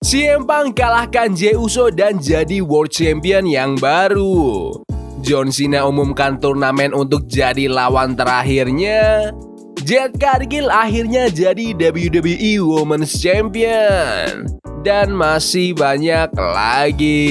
CM Punk kalahkan Jey Uso dan jadi World Champion yang baru. John Cena umumkan turnamen untuk jadi lawan terakhirnya. Jade Cargill akhirnya jadi WWE Women's Champion. Dan masih banyak lagi.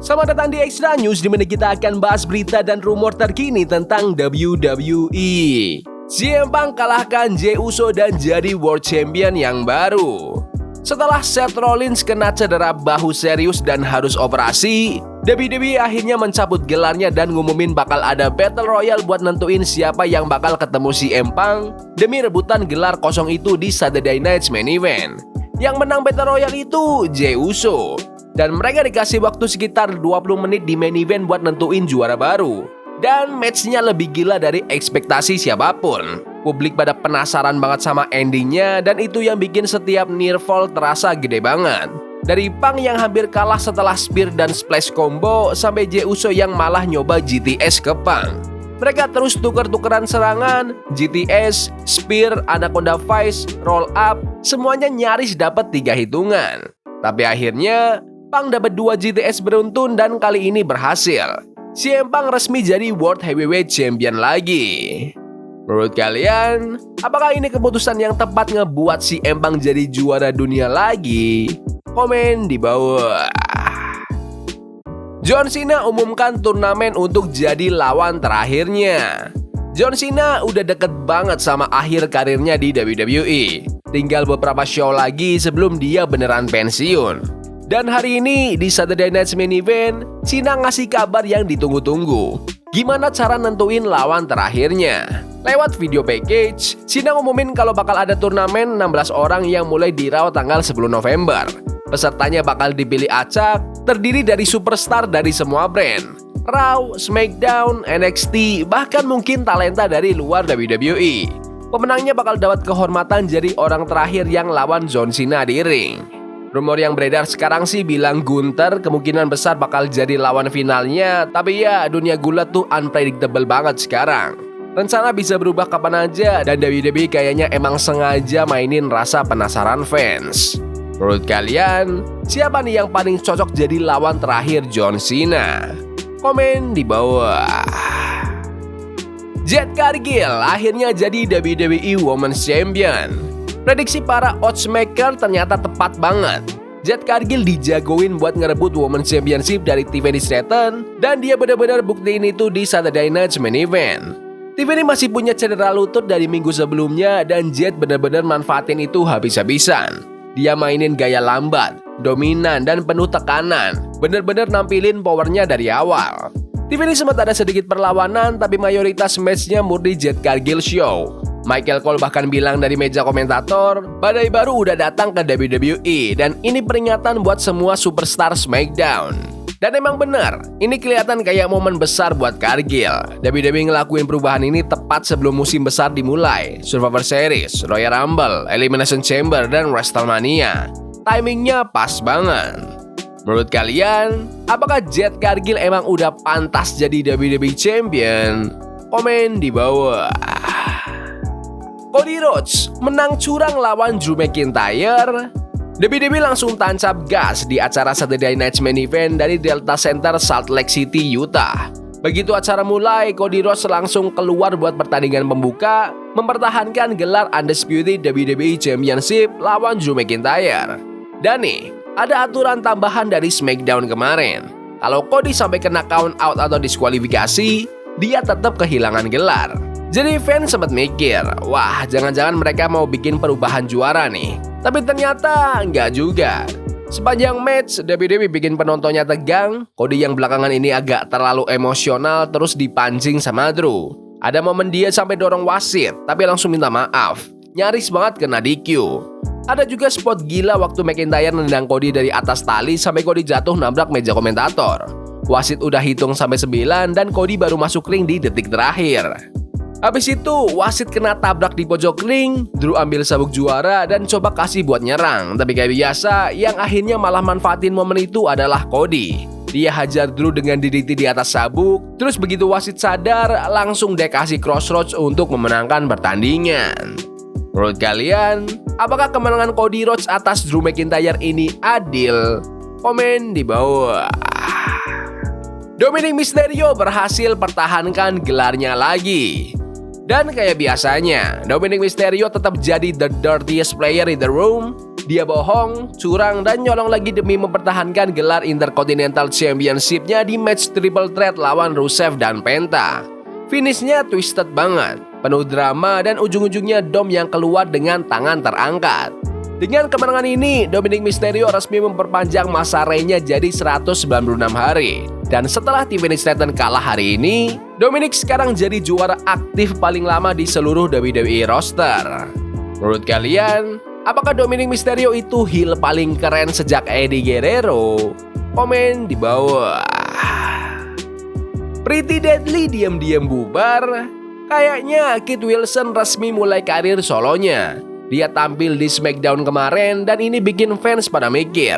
Selamat datang di Extra News, di mana kita akan bahas berita dan rumor terkini tentang WWE. CM Punk kalahkan Jey Uso dan jadi World Champion yang baru. Setelah Seth Rollins kena cedera bahu serius dan harus operasi, WWE akhirnya mencabut gelarnya dan ngumumin bakal ada Battle Royale buat nentuin siapa yang bakal ketemu CM Punk demi rebutan gelar kosong itu di Saturday Night's Main Event. Yang menang Battle Royale itu Jey Uso, dan mereka dikasih waktu sekitar 20 menit di main event buat nentuin juara baru. Dan matchnya lebih gila dari ekspektasi siapapun. Publik pada penasaran banget sama endingnya, dan itu yang bikin setiap near fall terasa gede banget. Dari Punk yang hampir kalah setelah spear dan splash combo, sampai Jey Uso yang malah nyoba GTS ke Punk. Mereka terus tuker-tukeran serangan, GTS, spear, Anaconda Vice, roll up, semuanya nyaris dapat 3 hitungan. Tapi akhirnya Punk dapat 2 GTS beruntun dan kali ini berhasil. CM Punk resmi jadi World Heavyweight Champion lagi. Menurut kalian, apakah ini keputusan yang tepat ngebuat CM Punk jadi juara dunia lagi? Komen di bawah. John Cena umumkan turnamen untuk jadi lawan terakhirnya. John Cena udah deket banget sama akhir karirnya di WWE. Tinggal beberapa show lagi sebelum dia beneran pensiun. Dan hari ini di Saturday Night's Main Event, Cena ngasih kabar yang ditunggu-tunggu. Gimana cara nentuin lawan terakhirnya? Lewat video package, Cena ngumumin kalau bakal ada turnamen 16 orang yang mulai di Raw tanggal 10 November. Pesertanya bakal dipilih acak, terdiri dari superstar dari semua brand. Raw, SmackDown, NXT, bahkan mungkin talenta dari luar WWE. Pemenangnya bakal dapat kehormatan jadi orang terakhir yang lawan John Cena di ring. Rumor yang beredar sekarang sih bilang Gunther kemungkinan besar bakal jadi lawan finalnya. Tapi ya, dunia gulat tuh unpredictable banget sekarang. Rencana bisa berubah kapan aja, dan WWE kayaknya emang sengaja mainin rasa penasaran fans. Menurut kalian, siapa nih yang paling cocok jadi lawan terakhir John Cena? Komen di bawah. Jade Cargill akhirnya jadi WWE Women's Champion. Prediksi para oddsmaker ternyata tepat banget. Jade Cargill dijagoin buat ngerebut Women's Championship dari Tiffany Stratton, dan dia benar-benar buktiin itu di Saturday Night's Main Event. Tiffany masih punya cedera lutut dari minggu sebelumnya, dan Jade benar-benar manfaatin itu habis-habisan. Dia mainin gaya lambat, dominan, dan penuh tekanan. Benar-benar nampilin powernya dari awal. Tiffany sempat ada sedikit perlawanan, tapi mayoritas matchnya murni Jade Cargill show. Michael Cole bahkan bilang dari meja komentator, badai baru udah datang ke WWE, dan ini peringatan buat semua superstar SmackDown. Dan emang bener, ini kelihatan kayak momen besar buat Cargill. WWE ngelakuin perubahan ini tepat sebelum musim besar dimulai. Survivor Series, Royal Rumble, Elimination Chamber, dan WrestleMania. Timingnya pas banget. Menurut kalian, apakah Jade Cargill emang udah pantas jadi WWE Champion? Komen di bawah. Cody Rhodes menang curang lawan Drew McIntyre. WWE langsung tancap gas di acara Saturday Night's Main Event dari Delta Center, Salt Lake City, Utah. Begitu acara mulai, Cody Rhodes langsung keluar buat pertandingan pembuka, mempertahankan gelar Undisputed WWE Championship lawan Drew McIntyre. Dan nih, ada aturan tambahan dari SmackDown kemarin. Kalau Cody sampai kena count out atau diskualifikasi, dia tetap kehilangan gelar. Jadi fans sempat mikir, wah jangan-jangan mereka mau bikin perubahan juara nih. Tapi ternyata enggak juga. Sepanjang match, WWE bikin penontonnya tegang. Cody yang belakangan ini agak terlalu emosional terus dipancing sama Drew. Ada momen dia sampai dorong wasit, tapi langsung minta maaf. Nyaris banget kena DQ. Ada juga spot gila waktu McIntyre nendang Cody dari atas tali sampai Cody jatuh nabrak meja komentator. Wasit udah hitung sampai 9 dan Cody baru masuk ring di detik terakhir. Habis itu, wasit kena tabrak di pojok ring, Drew ambil sabuk juara dan coba kasih buat nyerang. Tapi kayak biasa, yang akhirnya malah manfaatin momen itu adalah Cody. Dia hajar Drew dengan DDT di atas sabuk, terus begitu wasit sadar, langsung dia kasih crossroads untuk memenangkan pertandingan. Menurut kalian, apakah kemenangan Cody Rhodes atas Drew McIntyre ini adil? Komen di bawah. Dominic Mysterio berhasil pertahankan gelarnya lagi. Dan kayak biasanya, Dominic Mysterio tetap jadi the dirtiest player in the room. Dia bohong, curang, dan nyolong lagi demi mempertahankan gelar Intercontinental Championship-nya di match triple threat lawan Rusev dan Penta. Finishnya twisted banget, penuh drama, dan ujung-ujungnya Dom yang keluar dengan tangan terangkat. Dengan kemenangan ini, Dominic Mysterio resmi memperpanjang masa reign-nya jadi 196 hari. Dan setelah Tiffany Stratton kalah hari ini, Dominic sekarang jadi juara aktif paling lama di seluruh WWE roster. Menurut kalian, apakah Dominic Mysterio itu heel paling keren sejak Eddie Guerrero? Komen di bawah. Pretty Deadly diam-diam bubar. Kayaknya Kit Wilson resmi mulai karir solonya. Dia tampil di SmackDown kemarin dan ini bikin fans pada mikir,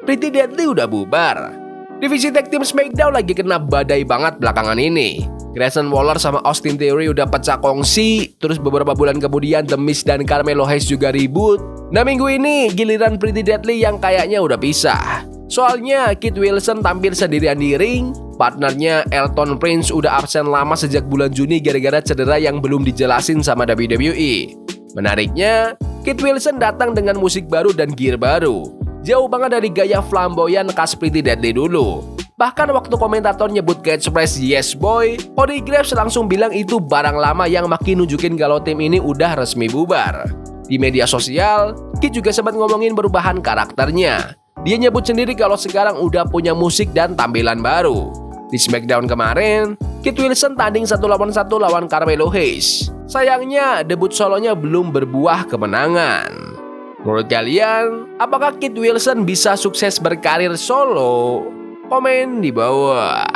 Pretty Deadly udah bubar. Divisi tag team SmackDown lagi kena badai banget belakangan ini. Grayson Waller sama Austin Theory udah pecah kongsi. Terus beberapa bulan kemudian The Miz dan Carmelo Hayes juga ribut. Nah minggu ini giliran Pretty Deadly yang kayaknya udah pisah. Soalnya Kit Wilson tampil sendirian di ring. Partnernya Elton Prince udah absen lama sejak bulan Juni gara-gara cedera yang belum dijelasin sama WWE. Menariknya, Kit Wilson datang dengan musik baru dan gear baru. Jauh banget dari gaya flamboyan khas Pretty Deadly dulu. Bahkan waktu komentator nyebut catchphrase Yes Boy, Cody Graves langsung bilang itu barang lama yang makin nunjukin kalau tim ini udah resmi bubar. Di media sosial, Kit juga sempat ngomongin perubahan karakternya. Dia nyebut sendiri kalau sekarang udah punya musik dan tampilan baru. Di SmackDown kemarin, Kit Wilson tanding 1 lawan 1 lawan Carmelo Hayes. Sayangnya, debut solonya belum berbuah kemenangan. Menurut kalian, apakah Kit Wilson bisa sukses berkarir solo? Komen di bawah.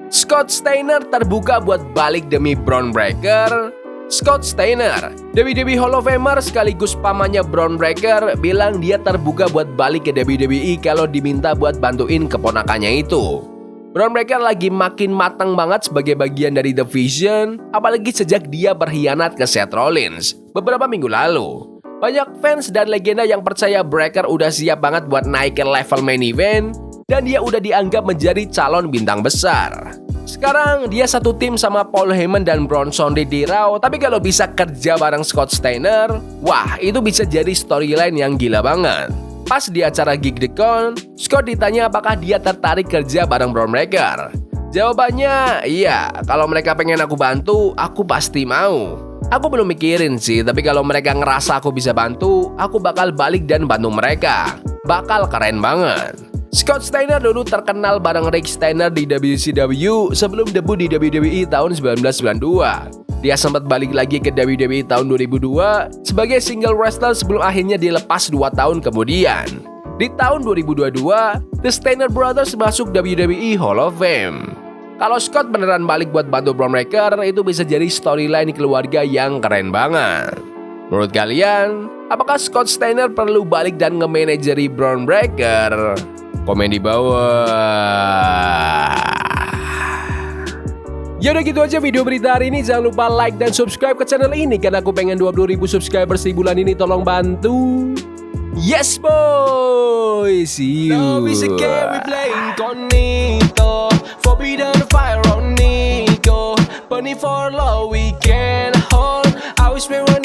Scott Steiner terbuka buat balik demi Bron Breakker. Scott Steiner, WWE Hall of Famer sekaligus pamannya Bron Breakker, bilang dia terbuka buat balik ke WWE kalau diminta buat bantuin keponakannya itu. Bron Breakker lagi makin matang banget sebagai bagian dari The Vision, apalagi sejak dia berkhianat ke Seth Rollins beberapa minggu lalu. Banyak fans dan legenda yang percaya Breakker udah siap banget buat naik ke level main event, dan dia udah dianggap menjadi calon bintang besar. Sekarang dia satu tim sama Paul Heyman dan Bronson Reed di Raw, tapi kalau bisa kerja bareng Scott Steiner, wah itu bisa jadi storyline yang gila banget. Pas di acara Gig the Con, Scott ditanya apakah dia tertarik kerja bareng Bron Breakker. Jawabannya, iya, kalau mereka pengen aku bantu, aku pasti mau. Aku belum mikirin sih, tapi kalau mereka ngerasa aku bisa bantu, aku bakal balik dan bantu mereka. Bakal keren banget. Scott Steiner dulu terkenal bareng Rick Steiner di WCW sebelum debut di WWE tahun 1992. Dia sempat balik lagi ke WWE tahun 2002 sebagai single wrestler sebelum akhirnya dilepas 2 tahun kemudian. Di tahun 2022, The Steiner Brothers masuk WWE Hall of Fame. Kalau Scott beneran balik buat bantu Bron Breakker, itu bisa jadi storyline keluarga yang keren banget. Menurut kalian, apakah Scott Steiner perlu balik dan nge-manageri Bron Breakker? Komen di bawah. Ya udah gitu aja video berita hari ini. Jangan lupa like dan subscribe ke channel ini karena aku pengen 20.000 subscribers di bulan ini. Tolong bantu. Yes boy. See you. Love is a game we play incognito. Forbidden fire on Nico. Bunny for love we can hold. I wish we were